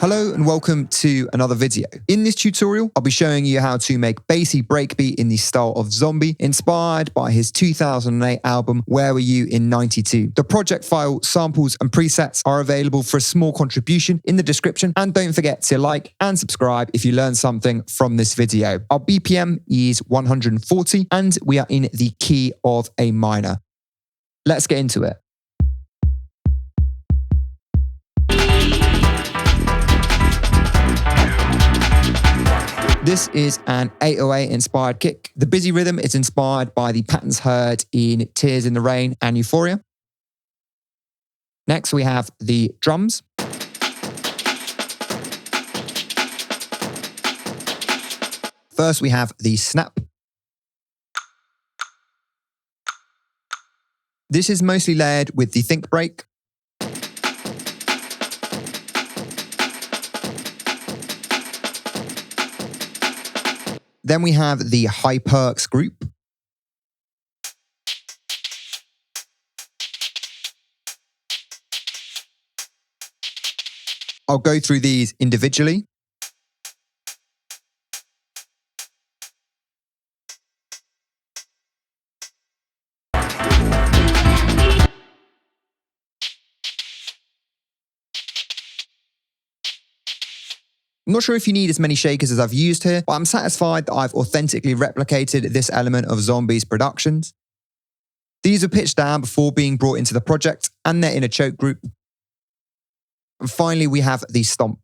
Hello and welcome to another video. In this tutorial, I'll be showing you how to make Bassy Breakbeat in the style of Zomby, inspired by his 2008 album, Where Were You in '92. The project file, samples and presets are available for a small contribution in the description, and don't forget to like and subscribe if you learned something from this video. Our BPM is 140 and we are in the key of A minor. Let's get into it. This is an 808 inspired kick. The busy rhythm is inspired by the patterns heard in Tears in the Rain and Euphoria. Next we have the drums. First we have the snap. This is mostly layered with the think break. Then we have the high perks group. I'll go through these individually. I'm not sure if you need as many shakers as I've used here, but I'm satisfied that I've authentically replicated this element of Zomby's productions. These are pitched down before being brought into the project, and they're in a choke group. And finally, we have the stomp.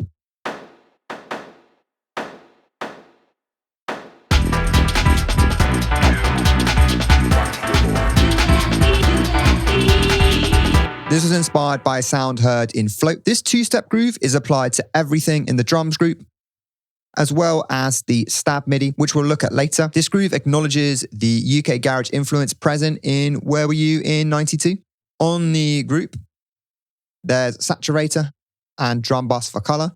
This was inspired by a sound heard in Float. This two-step groove is applied to everything in the drums group, as well as the stab MIDI, which we'll look at later. This groove acknowledges the UK garage influence present in Where Were You in '92. On the group, there's saturator and drum bus for color.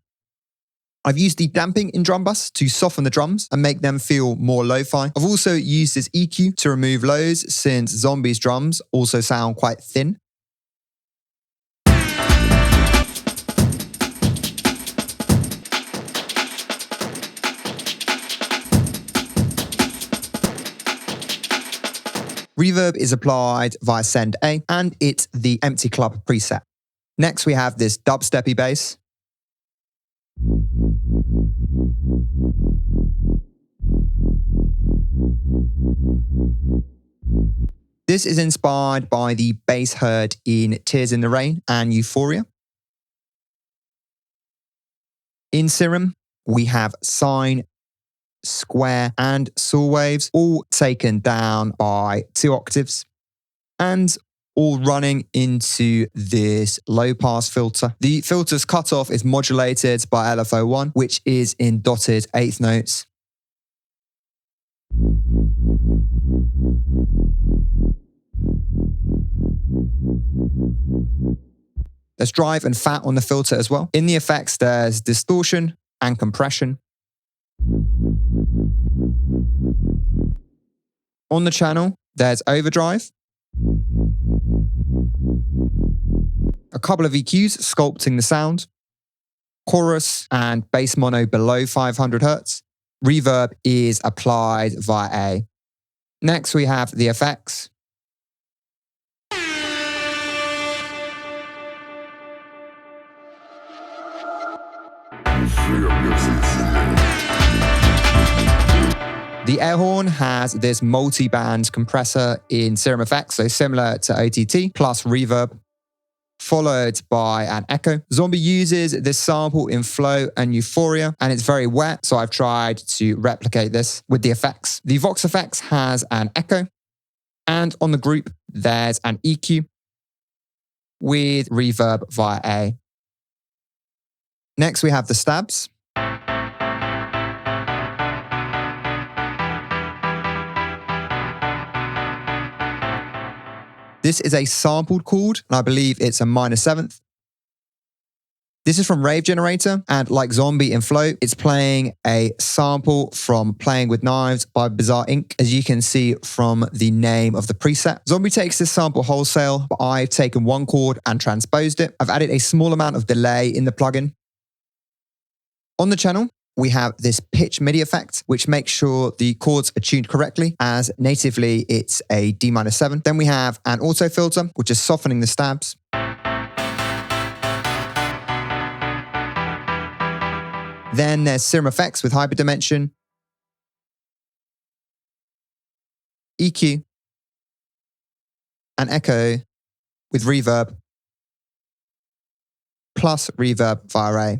I've used the damping in drum bus to soften the drums and make them feel more lo-fi. I've also used this EQ to remove lows, since Zomby's drums also sound quite thin. Reverb is applied via Send A, and it's the Empty Club preset. Next, we have this dubsteppy bass. This is inspired by the bass heard in Tears in the Rain and Euphoria. In Serum, we have sine, square and saw waves, all taken down by 2 octaves and all running into this low pass filter. The filter's cutoff is modulated by LFO1, which is in dotted 8th notes. There's drive and fat on the filter as well. In the effects, there's distortion and compression. On the channel, there's overdrive, a couple of EQs sculpting the sound, chorus and bass mono below 500 Hz. Reverb is applied via A. Next, we have the effects. The air horn has this multi-band compressor in Serum effects, so similar to OTT, plus reverb, followed by an echo. Zomby uses this sample in Flow and Euphoria, and it's very wet, so I've tried to replicate this with the effects. The Vox effects has an echo, and on the group, there's an EQ with reverb via A. Next, we have the stabs. This is a sampled chord, and I believe it's a minor 7th. This is from Rave Generator, and like Zomby in Flow, it's playing a sample from Playing with Knives by Bizarre Inc., as you can see from the name of the preset. Zomby takes this sample wholesale, but I've taken one chord and transposed it. I've added a small amount of delay in the plugin. On the channel, we have this pitch MIDI effect, which makes sure the chords are tuned correctly, as natively it's a D-7. Then we have an auto filter, which is softening the stabs. Then there's serum effects with hyperdimension, EQ, and echo with reverb, plus reverb via A.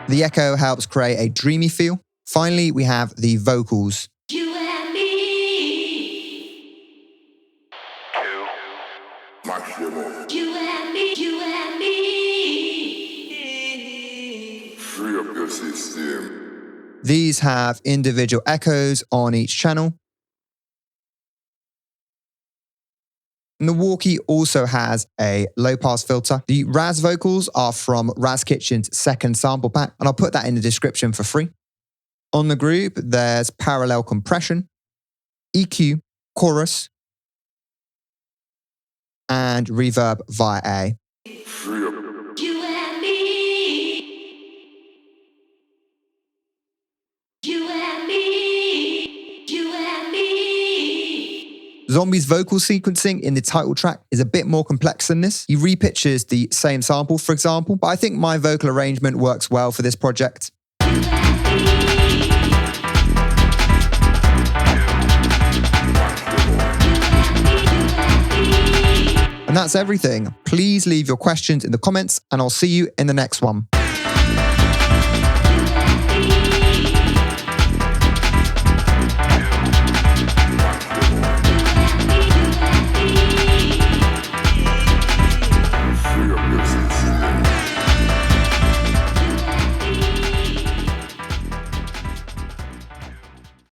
The echo helps create a dreamy feel. Finally, we have the vocals. You and me. You and me. You and me. Free up your system. These have individual echoes on each channel. And the walkie also has a low-pass filter. The Raz vocals are from Raz Kitchen's second sample pack, and I'll put that in the description for free. On the group, there's parallel compression, EQ, chorus, and reverb via A. You and me. You and me. You and me. Zomby's vocal sequencing in the title track is a bit more complex than this. He repitches the same sample, for example, but I think my vocal arrangement works well for this project. And that's everything. Please leave your questions in the comments, and I'll see you in the next one.